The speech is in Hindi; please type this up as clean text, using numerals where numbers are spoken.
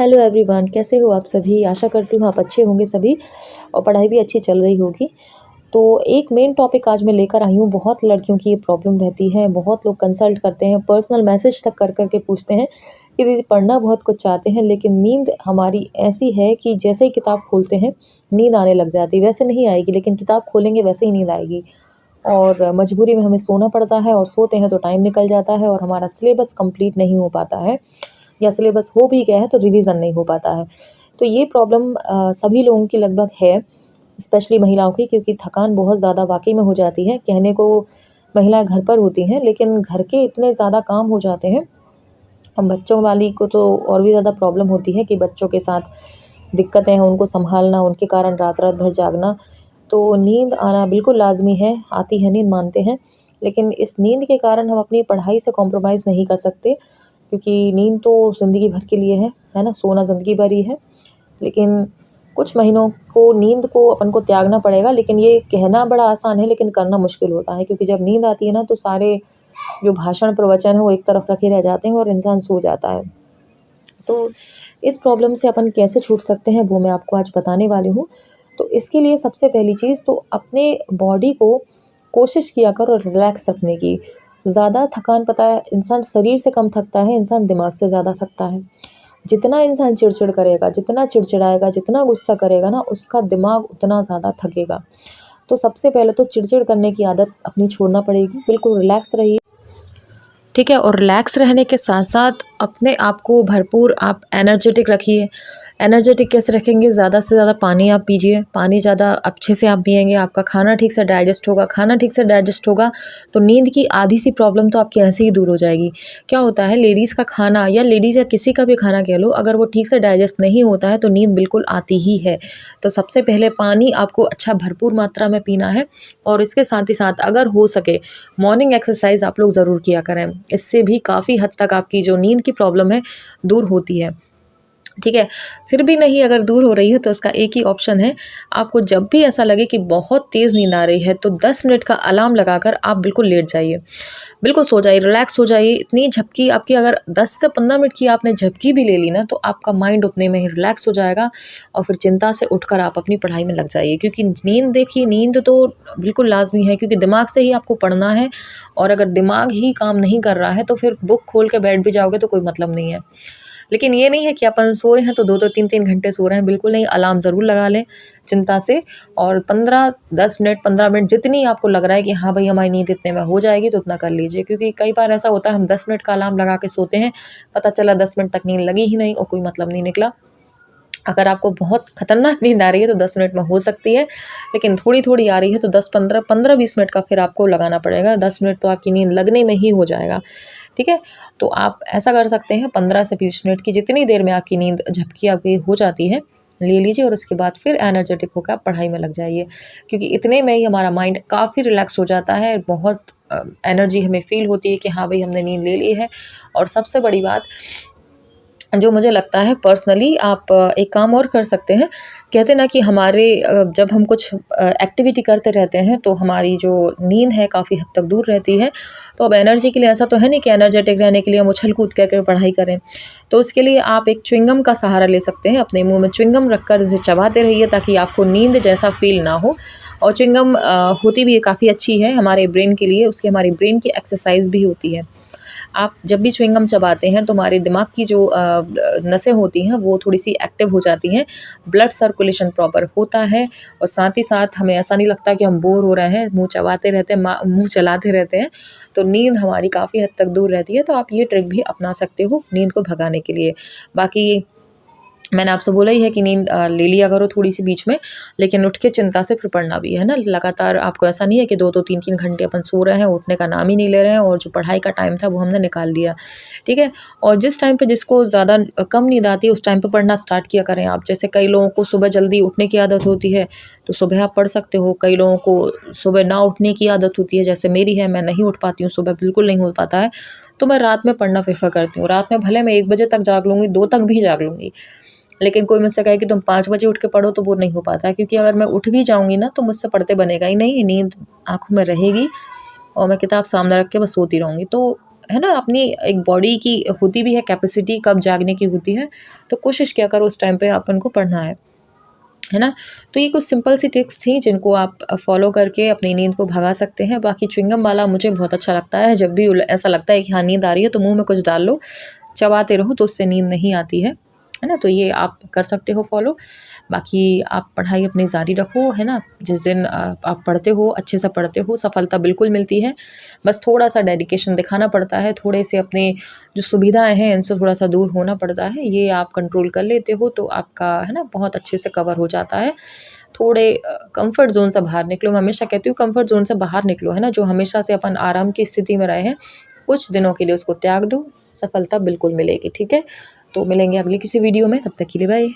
हेलो एवरीवन, कैसे हो आप सभी। आशा करती हूँ आप अच्छे होंगे सभी और पढ़ाई भी अच्छी चल रही होगी। तो एक मेन टॉपिक आज मैं लेकर आई हूँ। बहुत लड़कियों की ये प्रॉब्लम रहती है, बहुत लोग कंसल्ट करते हैं, पर्सनल मैसेज तक कर के पूछते हैं कि दीदी पढ़ना बहुत कुछ चाहते हैं लेकिन नींद हमारी ऐसी है कि जैसे ही किताब खोलते हैं नींद आने लग जाती है। वैसे नहीं आएगी लेकिन किताब खोलेंगे वैसे ही नींद आएगी और मजबूरी में हमें सोना पड़ता है और सोते हैं तो टाइम निकल जाता है और हमारा सिलेबस कंप्लीट नहीं हो पाता है या सिलेबस हो भी गया है तो रिवीजन नहीं हो पाता है। तो ये प्रॉब्लम सभी लोगों की लगभग है, स्पेशली महिलाओं की, क्योंकि थकान बहुत ज़्यादा वाक़ई में हो जाती है। कहने को महिलाएँ घर पर होती हैं लेकिन घर के इतने ज़्यादा काम हो जाते हैं। अब बच्चों वाली को तो और भी ज़्यादा प्रॉब्लम होती है कि बच्चों के साथ दिक्कतें हैं, उनको सँभालना, उनके कारण रात-रात भर जागना। तो नींद आना बिल्कुल लाज़मी है, आती है नींद मानते हैं, लेकिन इस नींद के कारण हम अपनी पढ़ाई से कॉम्प्रोमाइज़ नहीं कर सकते क्योंकि नींद तो ज़िंदगी भर के लिए है ना? सोना ज़िंदगी भर ही है। लेकिन कुछ महीनों को नींद को अपन को त्यागना पड़ेगा, लेकिन ये कहना बड़ा आसान है लेकिन करना मुश्किल होता है क्योंकि जब नींद आती है ना तो सारे जो भाषण प्रवचन है वो एक तरफ रखे रह जाते हैं और इंसान सो जाता है। तो इस प्रॉब्लम से अपन कैसे छूट सकते हैं वो मैं आपको आज बताने वाली हूँ। तो इसके लिए सबसे पहली चीज़ तो अपने बॉडी को कोशिश किया करो रिलैक्स रखने की। ज़्यादा थकान, पता है, इंसान शरीर से कम थकता है, इंसान दिमाग से ज़्यादा थकता है। जितना इंसान चिड़चिड़ करेगा, जितना चिड़चिड़ाएगा, जितना गुस्सा करेगा ना, उसका दिमाग उतना ज़्यादा थकेगा। तो सबसे पहले तो चिड़चिड़ करने की आदत अपनी छोड़ना पड़ेगी। बिल्कुल रिलैक्स रहिए, ठीक है। और रिलैक्स रहने के साथ साथ अपने आप को भरपूर आप एनर्जेटिक रखिए। एनर्जेटिक कैसे रखेंगे? ज़्यादा से ज़्यादा पानी आप पीजिए। पानी ज़्यादा अच्छे से आप पिएंगे, आपका खाना ठीक से डाइजेस्ट होगा। खाना ठीक से डाइजेस्ट होगा तो नींद की आधी सी प्रॉब्लम तो आपकी ऐसे ही दूर हो जाएगी। क्या होता है, लेडीज़ का खाना या लेडीज़ या किसी का भी खाना कह लो, अगर वो ठीक से डाइजेस्ट नहीं होता है तो नींद बिल्कुल आती ही है। तो सबसे पहले पानी आपको अच्छा भरपूर मात्रा में पीना है और इसके साथ ही साथ अगर हो सके मॉर्निंग एक्सरसाइज आप लोग ज़रूर किया करें। इससे भी काफ़ी हद तक आपकी जो नींद की प्रॉब्लम है दूर होती है, ठीक है। फिर भी नहीं अगर दूर हो रही है तो इसका एक ही ऑप्शन है। आपको जब भी ऐसा लगे कि बहुत तेज़ नींद आ रही है तो 10 मिनट का अलार्म लगाकर आप बिल्कुल लेट जाइए, बिल्कुल सो जाइए, रिलैक्स हो जाइए। इतनी झपकी आपकी, अगर 10 से 15 मिनट की आपने झपकी भी ले ली ना तो आपका माइंड उतने में ही रिलैक्स हो जाएगा और फिर चिंता से उठकर आप अपनी पढ़ाई में लग जाइए। क्योंकि नींद, देखिए, नींद तो बिल्कुल लाजमी है क्योंकि दिमाग से ही आपको पढ़ना है और अगर दिमाग ही काम नहीं कर रहा है तो फिर बुक खोल के बैठ भी जाओगे तो कोई मतलब नहीं है। लेकिन ये नहीं है कि अपन सोए हैं तो 2-2 3-3 घंटे सो रहे हैं, बिल्कुल नहीं। अलार्म ज़रूर लगा लें चिंता से और 10 मिनट 15 मिनट जितनी आपको लग रहा है कि हाँ भाई हमारी नींद इतने में हो जाएगी तो उतना कर लीजिए। क्योंकि कई बार ऐसा होता है हम 10 मिनट का अलार्म लगा के सोते हैं, पता चला 10 मिनट तक नींद लगी ही नहीं और कोई मतलब नहीं निकला। अगर आपको बहुत खतरनाक नींद आ रही है तो 10 मिनट में हो सकती है, लेकिन थोड़ी-थोड़ी आ रही है तो 15-20 मिनट का फिर आपको लगाना पड़ेगा। 10 मिनट तो आपकी नींद लगने में ही हो जाएगा, ठीक है। तो आप ऐसा कर सकते हैं 15 से 20 मिनट की, जितनी देर में आपकी नींद झपकी आपकी हो जाती है ले लीजिए और उसके बाद फिर एनर्जेटिक होकर आप पढ़ाई में लग जाइए। क्योंकि इतने में ही हमारा माइंड काफ़ी रिलैक्स हो जाता है, बहुत एनर्जी हमें फ़ील होती है कि हाँ भाई हमने नींद ले ली है। और सबसे बड़ी बात जो मुझे लगता है पर्सनली, आप एक काम और कर सकते हैं। कहते ना कि हमारे जब हम कुछ एक्टिविटी करते रहते हैं तो हमारी जो नींद है काफ़ी हद तक दूर रहती है। तो अब एनर्जी के लिए ऐसा तो है नहीं कि एनर्जेटिक रहने के लिए हम उछल कूद करके पढ़ाई करें। तो उसके लिए आप एक च्युइंगम का सहारा ले सकते हैं। अपने मुँह में च्युइंगम रखकर उसे चबाते रहिए ताकि आपको नींद जैसा फ़ील ना हो। और च्युइंगम होती भी काफ़ी अच्छी है हमारे ब्रेन के लिए, उसकी हमारी ब्रेन की एक्सरसाइज भी होती है। आप जब भी च्युइंगम चबाते हैं तो हमारे दिमाग की जो नसें होती हैं वो थोड़ी-सी एक्टिव हो जाती हैं, ब्लड सर्कुलेशन प्रॉपर होता है और साथ ही साथ हमें ऐसा नहीं लगता कि हम बोर हो रहे हैं, मुँह चबाते रहते हैं, मुँह चलाते रहते हैं, तो नींद हमारी काफ़ी हद तक दूर रहती है। तो आप ये ट्रिक भी अपना सकते हो नींद को भगाने के लिए। बाकी मैंने आपसे बोला ही है कि नींद ले लिया करो थोड़ी-सी बीच में, लेकिन उठ के चिंता से फिर पढ़ना भी है ना। लगातार आपको ऐसा नहीं है कि 2-2 3-3 घंटे अपन सो रहे हैं, उठने का नाम ही नहीं ले रहे हैं और जो पढ़ाई का टाइम था वो हमने निकाल दिया, ठीक है। और जिस टाइम पे जिसको ज़्यादा कम नींद आती है उस टाइम पे पढ़ना स्टार्ट किया करें आप। जैसे कई लोगों को सुबह जल्दी उठने की आदत होती है तो सुबह आप पढ़ सकते हो। कई लोगों को सुबह ना उठने की आदत होती है, जैसे मेरी है, मैं नहीं उठ पाती हूँ सुबह, बिल्कुल नहीं हो पाता है, तो मैं रात में पढ़ना प्रेफ़र करती हूँ। रात में भले मैं 1 बजे तक जाग लूँगी, 2 तक भी जाग लूँगी, लेकिन कोई मुझसे कहे कि तुम 5 बजे उठ के पढ़ो तो वो नहीं हो पाता है। क्योंकि अगर मैं उठ भी जाऊँगी ना तो मुझसे पढ़ते बनेगा ही नहीं, नींद आँखों में रहेगी और मैं किताब सामने रख के बस सोती रहूँगी। तो है ना, अपनी एक बॉडी की होती भी है कैपेसिटी कब जागने की होती है, तो कोशिश किया करो उस टाइम पे अपन को पढ़ना है ना। तो ये कुछ सिंपल सी टिप्स थी जिनको आप फॉलो करके अपनी नींद को भगा सकते हैं। बाकी च्युइंगम वाला मुझे बहुत अच्छा लगता है, जब भी ऐसा लगता है कि हाँ नींद आ रही है तो मुँह में कुछ डाल लो, चबाते रहो तो उससे नींद नहीं आती है ना। तो ये आप कर सकते हो फॉलो। बाकी आप पढ़ाई अपनी जारी रखो, है ना। जिस दिन आप पढ़ते हो, अच्छे से पढ़ते हो, सफलता बिल्कुल मिलती है। बस थोड़ा-सा डेडिकेशन दिखाना पड़ता है, थोड़े से अपने जो सुविधाएँ हैं इनसे थोड़ा-सा दूर होना पड़ता है। ये आप कंट्रोल कर लेते हो तो आपका, है ना, बहुत अच्छे से कवर हो जाता है। थोड़े कम्फर्ट ज़ोन से बाहर निकलो, मैं हमेशा कहती हूँ कम्फर्ट ज़ोन से बाहर निकलो, है ना। जो हमेशा से अपन आराम की स्थिति में रहे हैं, कुछ दिनों के लिए उसको त्याग दो, सफलता बिल्कुल मिलेगी, ठीक है। तो मिलेंगे अगली किसी वीडियो में, तब तक के लिए बाय।